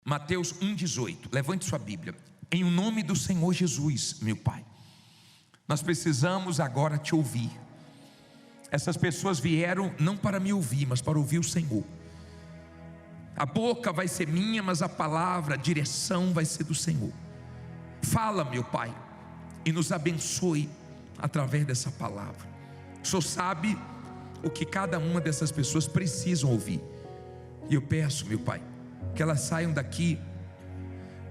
Mateus 1,18. Levante sua Bíblia. Em o nome do Senhor Jesus, meu Pai, nós precisamos agora te ouvir. Essas pessoas vieram não para me ouvir, mas para ouvir o Senhor. A boca vai ser minha, mas a palavra, a direção vai ser do Senhor. Fala, meu Pai, e nos abençoe através dessa palavra. O Senhor sabe o que cada uma dessas pessoas precisam ouvir. E eu peço, meu Pai, que elas saiam daqui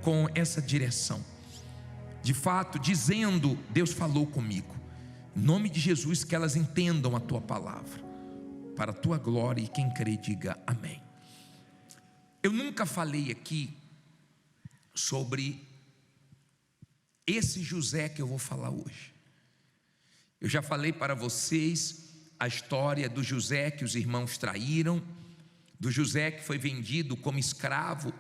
com essa direção, de fato dizendo: Deus falou comigo. Em nome de Jesus, que elas entendam a tua palavra, para a tua glória, e quem crê diga amém. Eu nunca falei aqui sobre esse José que eu vou falar hoje. Eu já falei para vocês a história do José que os irmãos traíram, do José que foi vendido como escravo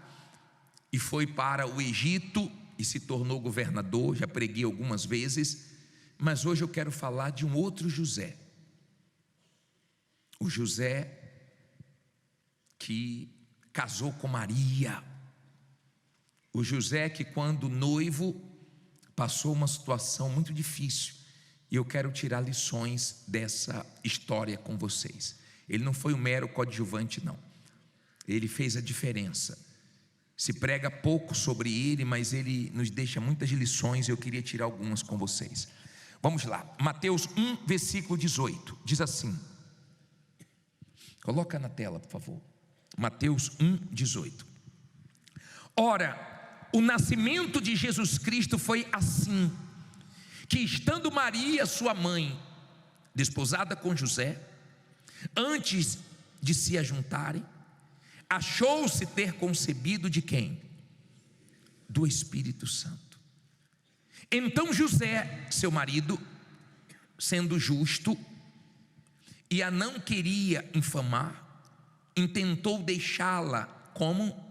e foi para o Egito e se tornou governador. Já preguei algumas vezes, mas hoje eu quero falar de um outro José. O José que casou com Maria. O José que, quando noivo, passou uma situação muito difícil. E eu quero tirar lições dessa história com vocês. Ele não foi um mero coadjuvante, não. Ele fez a diferença. Se prega pouco sobre ele, mas ele nos deixa muitas lições e eu queria tirar algumas com vocês. Vamos lá, Mateus 1, versículo 18, diz assim. Coloca na tela, por favor. Mateus 1, 18. Ora, o nascimento de Jesus Cristo foi assim, que estando Maria, sua mãe, desposada com José, antes de se ajuntarem, achou-se ter concebido de quem? Do Espírito Santo. Então José, seu marido, sendo justo e a não queria infamar, intentou deixá-la como?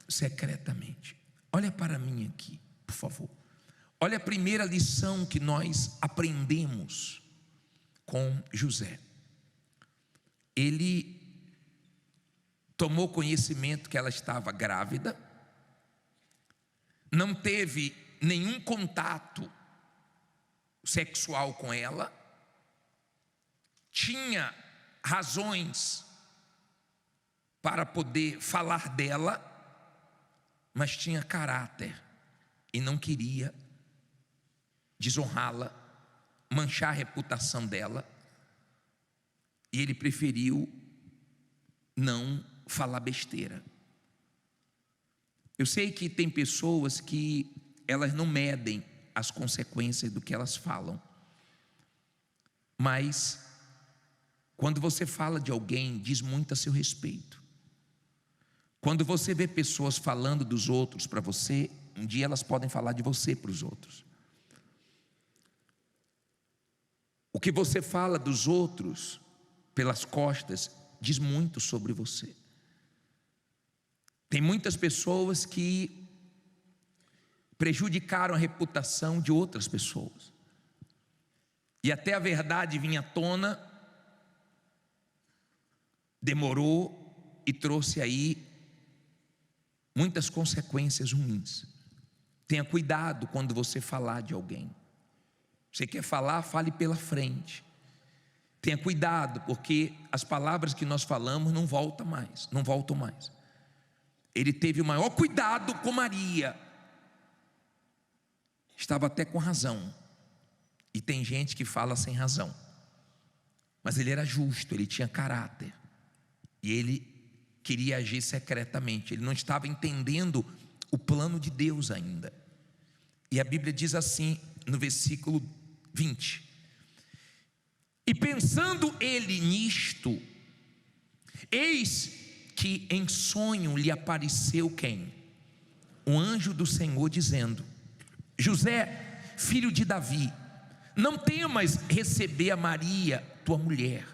Secretamente. Olha para mim aqui, por favor. Olha a primeira lição que nós aprendemos com José. Ele tomou conhecimento que ela estava grávida, não teve nenhum contato sexual com ela, tinha razões para poder falar dela, mas tinha caráter e não queria desonrá-la, manchar a reputação dela, e ele preferiu não falar besteira. Eu sei que tem pessoas que elas não medem as consequências do que elas falam, mas quando você fala de alguém, diz muito a seu respeito. Quando você vê pessoas falando dos outros para você, um dia elas podem falar de você para os outros. O que você fala dos outros pelas costas diz muito sobre você. Tem muitas pessoas que prejudicaram a reputação de outras pessoas, e até a verdade vinha à tona, demorou e trouxe aí muitas consequências ruins. Tenha cuidado quando você falar de alguém. Você quer falar, fale pela frente. Tenha cuidado, porque as palavras que nós falamos não voltam mais. Ele teve o maior cuidado com Maria. Estava até com razão. E tem gente que fala sem razão. Mas ele era justo, ele tinha caráter. E ele queria agir secretamente. Ele não estava entendendo o plano de Deus ainda. E a Bíblia diz assim, no versículo 20: e pensando ele nisto, eis que em sonho lhe apareceu quem? Um anjo do Senhor dizendo: José, filho de Davi, não temas receber a Maria, tua mulher,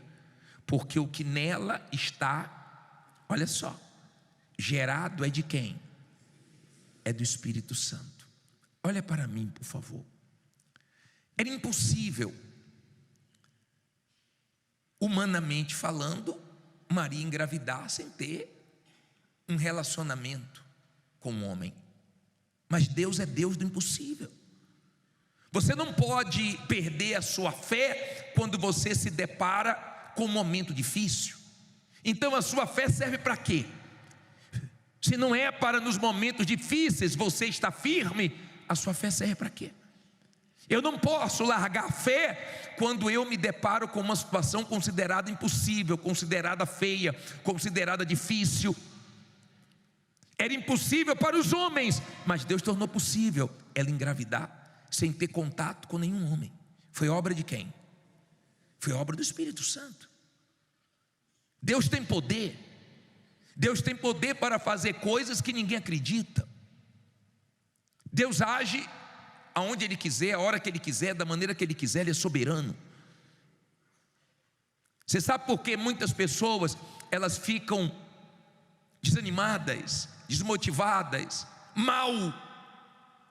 porque o que nela está, olha só, gerado é de quem? É do Espírito Santo. Olha para mim, por favor. Era impossível, humanamente falando, Maria engravidar sem ter um relacionamento com um homem. Mas Deus é Deus do impossível. Você não pode perder a sua fé quando você se depara com um momento difícil. Então a sua fé serve para quê? Se não é para nos momentos difíceis você estar firme, a sua fé serve para quê? Eu não posso largar a fé quando eu me deparo com uma situação considerada impossível, considerada feia, considerada difícil. Era impossível para os homens, mas Deus tornou possível ela engravidar sem ter contato com nenhum homem. Foi obra de quem? Foi obra do Espírito Santo. Deus tem poder. Deus tem poder para fazer coisas que ninguém acredita. Deus age aonde Ele quiser, a hora que Ele quiser, da maneira que Ele quiser. Ele é soberano. Você sabe por que muitas pessoas elas ficam desanimadas, desmotivadas, mal?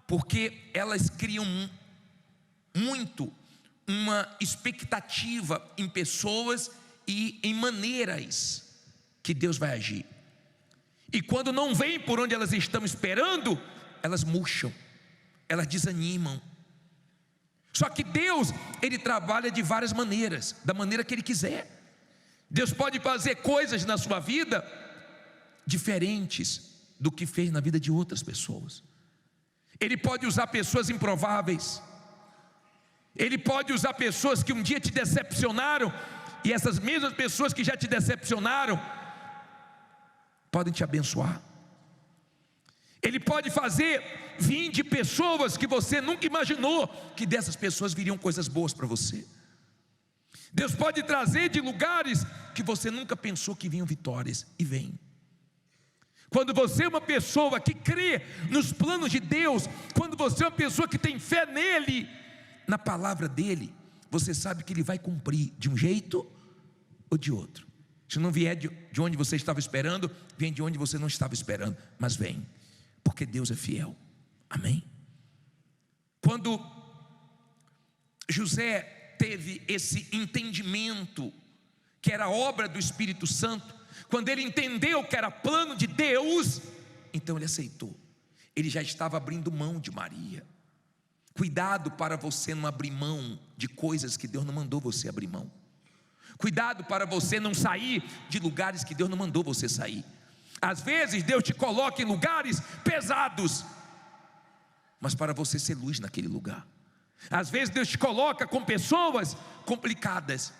Porque elas criam muito uma expectativa em pessoas e em maneiras que Deus vai agir. E quando não vem por onde elas estão esperando, elas murcham, elas desanimam. Só que Deus, Ele trabalha de várias maneiras, da maneira que Ele quiser. Deus pode fazer coisas na sua vida diferentes do que fez na vida de outras pessoas. Ele pode usar pessoas improváveis. Ele pode usar pessoas que um dia te decepcionaram, e essas mesmas pessoas que já te decepcionaram podem te abençoar. Ele pode fazer vir de pessoas que você nunca imaginou que dessas pessoas viriam coisas boas para você. Deus pode trazer de lugares que você nunca pensou que vinham vitórias, e vem. Quando você é uma pessoa que crê nos planos de Deus, quando você é uma pessoa que tem fé nele, na palavra dele, você sabe que ele vai cumprir de um jeito ou de outro. Se não vier de onde você estava esperando, vem de onde você não estava esperando, mas vem, porque Deus é fiel. Amém? Quando José teve esse entendimento que era obra do Espírito Santo, quando ele entendeu que era plano de Deus, então ele aceitou. Ele já estava abrindo mão de Maria. Cuidado para você não abrir mão de coisas que Deus não mandou você abrir mão. Cuidado para você não sair de lugares que Deus não mandou você sair. Às vezes Deus te coloca em lugares pesados, mas para você ser luz naquele lugar. Às vezes Deus te coloca com pessoas complicadas,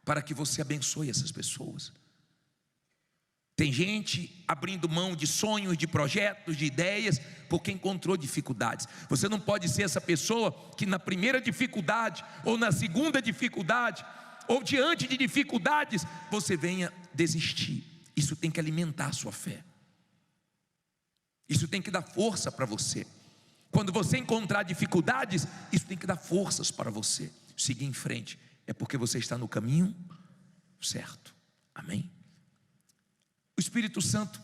para que você abençoe essas pessoas. Tem gente abrindo mão de sonhos, de projetos, de ideias, porque encontrou dificuldades. Você não pode ser essa pessoa que na primeira dificuldade, ou na segunda dificuldade, ou diante de dificuldades, você venha desistir. Isso tem que alimentar a sua fé. Isso tem que dar força para você. Quando você encontrar dificuldades, isso tem que dar forças para você seguir em frente. É porque você está no caminho certo. Amém? O Espírito Santo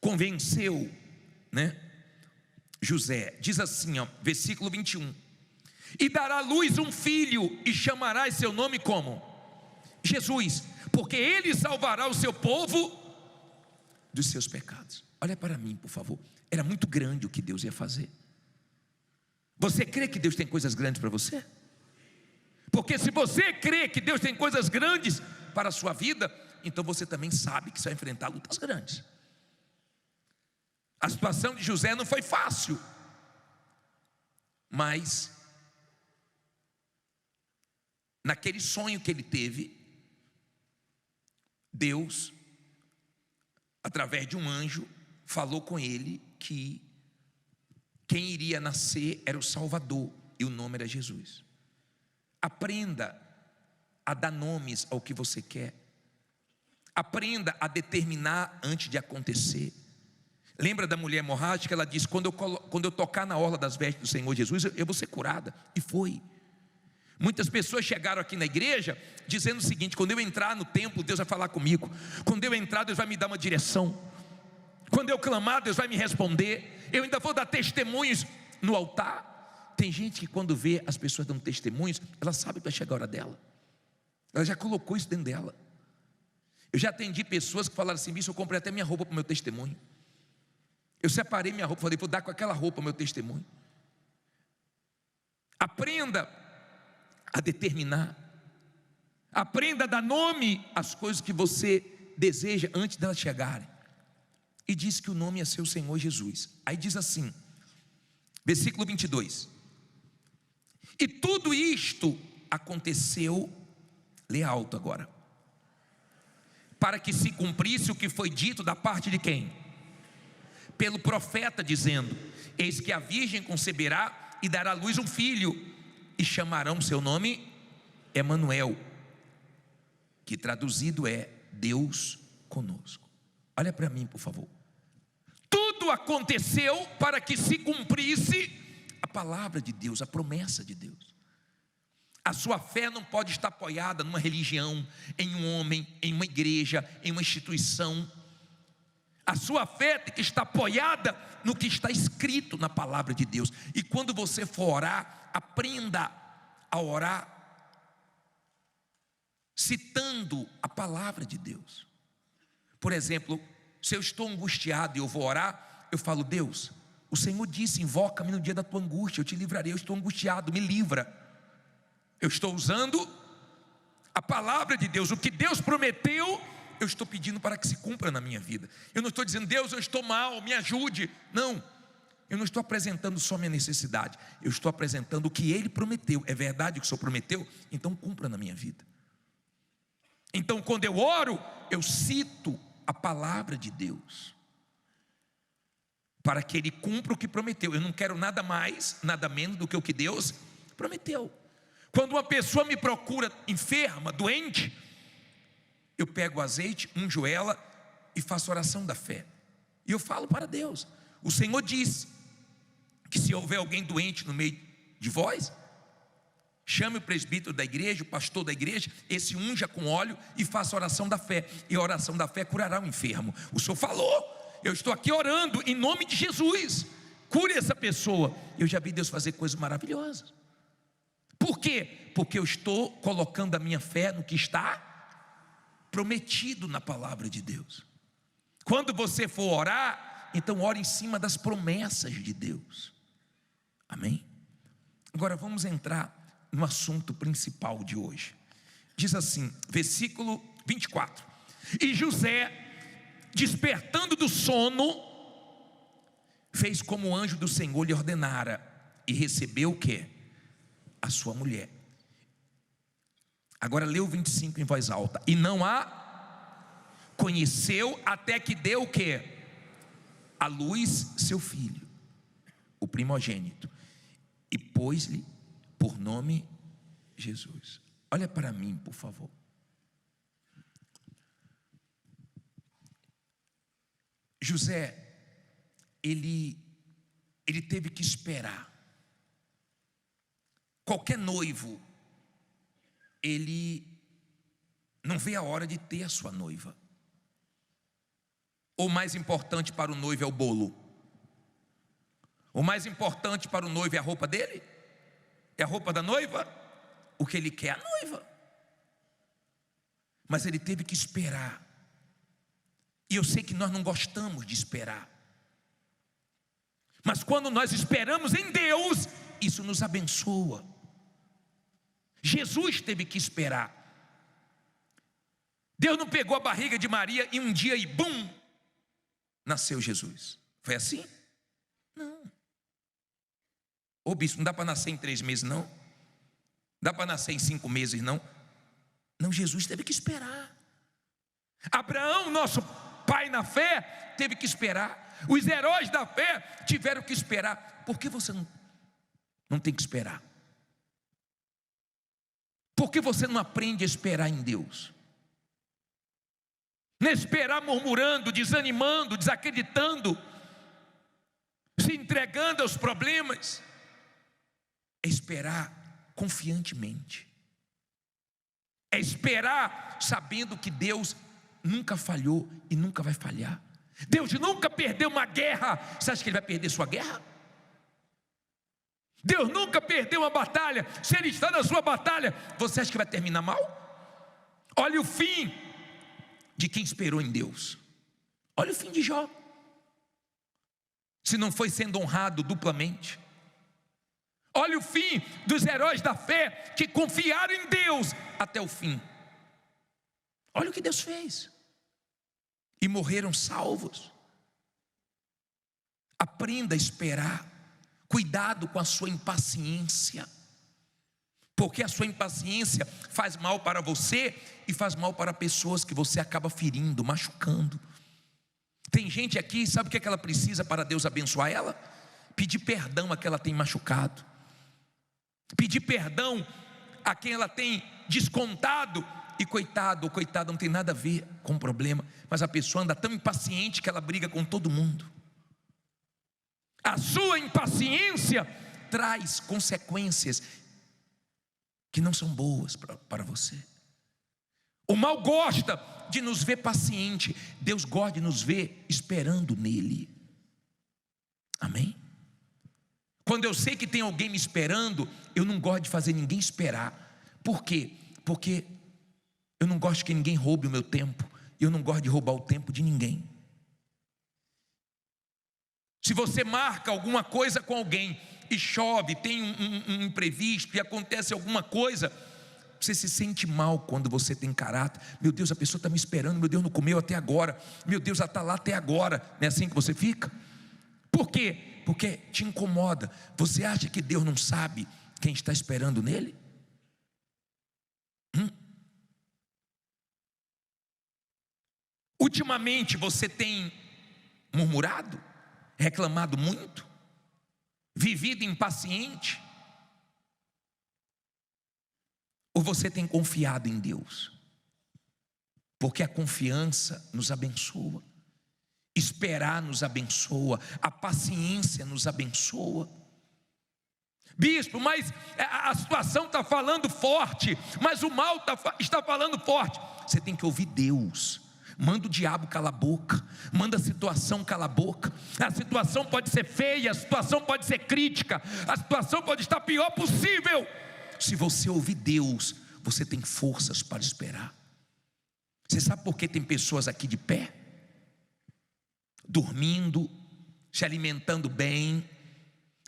convenceu, José. Diz assim, versículo 21: e dará à luz um filho, e chamarás seu nome como? Jesus, porque ele salvará o seu povo dos seus pecados. Olha para mim, por favor. Era muito grande o que Deus ia fazer. Você crê que Deus tem coisas grandes para você? Porque se você crê que Deus tem coisas grandes para a sua vida, então você também sabe que você vai enfrentar lutas grandes. A situação de José não foi fácil, mas naquele sonho que ele teve, Deus, através de um anjo, falou com ele que quem iria nascer era o Salvador, e o nome era Jesus. Aprenda a dar nomes ao que você quer. Aprenda a determinar antes de acontecer. Lembra da mulher hemorrágica? Ela disse: quando eu tocar na orla das vestes do Senhor Jesus, eu vou ser curada. E foi. Muitas pessoas chegaram aqui na igreja dizendo o seguinte: quando eu entrar no templo, Deus vai falar comigo. Quando eu entrar, Deus vai me dar uma direção. Quando eu clamar, Deus vai me responder. Eu ainda vou dar testemunhos no altar. Tem gente que quando vê as pessoas dando testemunhos, ela sabe que vai chegar a hora dela. Ela já colocou isso dentro dela. Eu já atendi pessoas que falaram assim: bicho, eu comprei até minha roupa para o meu testemunho. Eu separei minha roupa, falei, vou dar com aquela roupa o meu testemunho. Aprenda a determinar. Aprenda a dar nome às coisas que você deseja antes delas chegarem. E diz que o nome é seu Senhor Jesus. Aí diz assim, versículo 22. E tudo isto aconteceu, lê alto agora, para que se cumprisse o que foi dito da parte de quem? Pelo profeta, dizendo: eis que a virgem conceberá e dará à luz um filho, e chamarão seu nome Emanuel, que traduzido é Deus conosco. Olha para mim, por favor. Tudo aconteceu para que se cumprisse a palavra de Deus, a promessa de Deus. A sua fé não pode estar apoiada numa religião, em um homem, em uma igreja, em uma instituição. A sua fé tem que estar apoiada no que está escrito na palavra de Deus. E quando você for orar, aprenda a orar citando a palavra de Deus. Por exemplo, se eu estou angustiado e eu vou orar, eu falo: Deus, o Senhor disse, invoca-me no dia da tua angústia, eu te livrarei. Eu estou angustiado, me livra. Eu estou usando a palavra de Deus. O que Deus prometeu, eu estou pedindo para que se cumpra na minha vida. Eu não estou dizendo: Deus, eu estou mal, me ajude. Não, eu não estou apresentando só minha necessidade, eu estou apresentando o que Ele prometeu. É verdade o que o Senhor prometeu? Então cumpra na minha vida. Então quando eu oro, eu cito a palavra de Deus, para que Ele cumpra o que prometeu. Eu não quero nada mais, nada menos do que o que Deus prometeu. Quando uma pessoa me procura enferma, doente, eu pego o azeite, unjo ela e faço oração da fé. E eu falo para Deus: o Senhor disse que se houver alguém doente no meio de vós, chame o presbítero da igreja, o pastor da igreja, esse unja com óleo e faça a oração da fé. E a oração da fé curará o enfermo. O Senhor falou, eu estou aqui orando em nome de Jesus, cure essa pessoa. Eu já vi Deus fazer coisas maravilhosas. Por quê? Porque eu estou colocando a minha fé no que está prometido na palavra de Deus. Quando você for orar, então ore em cima das promessas de Deus. Amém? Agora vamos entrar no assunto principal de hoje. Diz assim, versículo 24: e José, despertando do sono, fez como o anjo do Senhor lhe ordenara, e recebeu o quê? A sua mulher. Agora lê o 25 em voz alta. E não a conheceu até que deu o quê? A luz seu filho, o primogênito, e pôs-lhe por nome Jesus. Olha para mim, por favor. José, ele teve que esperar. Qualquer noivo, ele não vê a hora de ter a sua noiva. O mais importante para o noivo é o bolo. O mais importante para o noivo é a roupa dele? É a roupa da noiva? O que ele quer é a noiva. Mas ele teve que esperar. E eu sei que nós não gostamos de esperar. Mas quando nós esperamos em Deus, isso nos abençoa. Jesus teve que esperar. Deus não pegou a barriga de Maria e um dia e bum, nasceu Jesus. Foi assim? Não. Ô bispo, não dá para nascer em 3 meses não? Dá para nascer em 5 meses não? Não, Jesus teve que esperar. Abraão, nosso pai na fé, teve que esperar. Os heróis da fé tiveram que esperar. Por que você não tem que esperar? Por que você não aprende a esperar em Deus? Não é esperar murmurando, desanimando, desacreditando, se entregando aos problemas. É esperar confiantemente. É esperar sabendo que Deus nunca falhou e nunca vai falhar. Deus nunca perdeu uma guerra. Você acha que Ele vai perder sua guerra? Deus nunca perdeu uma batalha. Se Ele está na sua batalha, você acha que vai terminar mal? Olha o fim de quem esperou em Deus. Olha o fim de Jó. Se não foi sendo honrado duplamente. Olha o fim dos heróis da fé que confiaram em Deus até o fim. Olha o que Deus fez. E morreram salvos. Aprenda a esperar. Cuidado com a sua impaciência. Porque a sua impaciência faz mal para você e faz mal para pessoas que você acaba ferindo, machucando. Tem gente aqui, sabe o que ela precisa para Deus abençoar ela? Pedir perdão a quem ela tem machucado. Pedir perdão a quem ela tem descontado. E coitado ou coitada, não tem nada a ver com o problema, mas a pessoa anda tão impaciente que ela briga com todo mundo. A sua impaciência traz consequências que não são boas para você. O mal gosta de nos ver paciente. Deus gosta de nos ver esperando nele. Amém? Quando eu sei que tem alguém me esperando, eu não gosto de fazer ninguém esperar. Por quê? Porque eu não gosto que ninguém roube o meu tempo. Eu não gosto de roubar o tempo de ninguém. Se você marca alguma coisa com alguém e chove, tem um imprevisto e acontece alguma coisa, você se sente mal quando você tem caráter. Meu Deus, a pessoa está me esperando, meu Deus, não comeu até agora, meu Deus, ela está lá até agora. Não é assim que você fica? Por quê? Porque te incomoda. Você acha que Deus não sabe quem está esperando nele? Ultimamente você tem murmurado, reclamado muito, vivido impaciente? Ou você tem confiado em Deus? Porque a confiança nos abençoa, esperar nos abençoa, a paciência nos abençoa. Bispo, mas a situação está falando forte, mas o mal está falando forte. Você tem que ouvir Deus. Manda o diabo calar a boca, manda a situação calar a boca. A situação pode ser feia, a situação pode ser crítica, a situação pode estar pior possível. Se você ouvir Deus, você tem forças para esperar. Você sabe por que tem pessoas aqui de pé? Dormindo, se alimentando bem,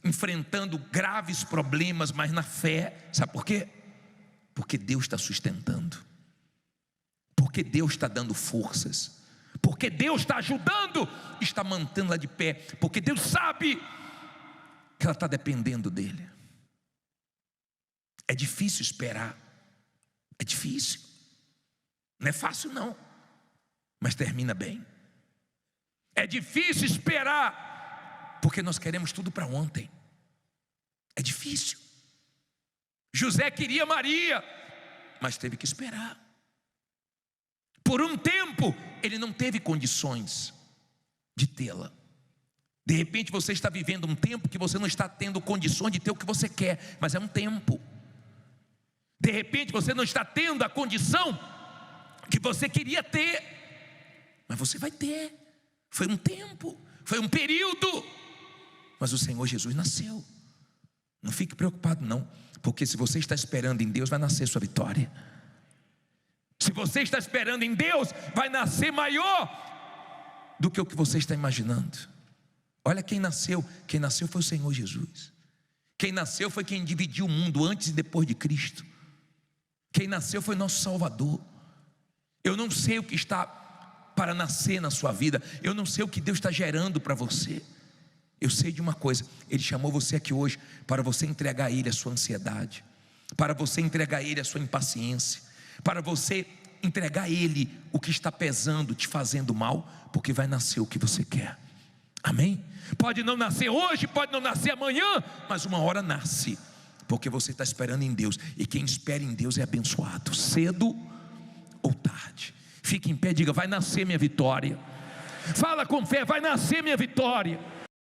enfrentando graves problemas, mas na fé. Sabe por quê? Porque Deus está sustentando. Porque Deus está dando forças, porque Deus está ajudando, está mantendo ela de pé, porque Deus sabe que ela está dependendo dEle. É difícil esperar, é difícil, não é fácil não, mas termina bem. É difícil esperar, porque nós queremos tudo para ontem, é difícil. José queria Maria, mas teve que esperar. Por um tempo, ele não teve condições de tê-la. De repente você está vivendo um tempo que você não está tendo condições de ter o que você quer, mas é um tempo. De repente você não está tendo a condição que você queria ter, mas você vai ter. Foi um tempo, foi um período, mas o Senhor Jesus nasceu. Não fique preocupado não, porque se você está esperando em Deus, vai nascer sua vitória. Se você está esperando em Deus, vai nascer maior do que o que você está imaginando. Olha quem nasceu foi o Senhor Jesus. Quem nasceu foi quem dividiu o mundo antes e depois de Cristo. Quem nasceu foi nosso Salvador. Eu não sei o que está para nascer na sua vida, eu não sei o que Deus está gerando para você. Eu sei de uma coisa, Ele chamou você aqui hoje para você entregar a Ele a sua ansiedade, para você entregar a Ele a sua impaciência, para você entregar a Ele o que está pesando, te fazendo mal, porque vai nascer o que você quer. Amém? Pode não nascer hoje, pode não nascer amanhã, mas uma hora nasce, porque você está esperando em Deus, e quem espera em Deus é abençoado, cedo ou tarde. Fique em pé, diga: vai nascer minha vitória. Fala com fé: vai nascer minha vitória.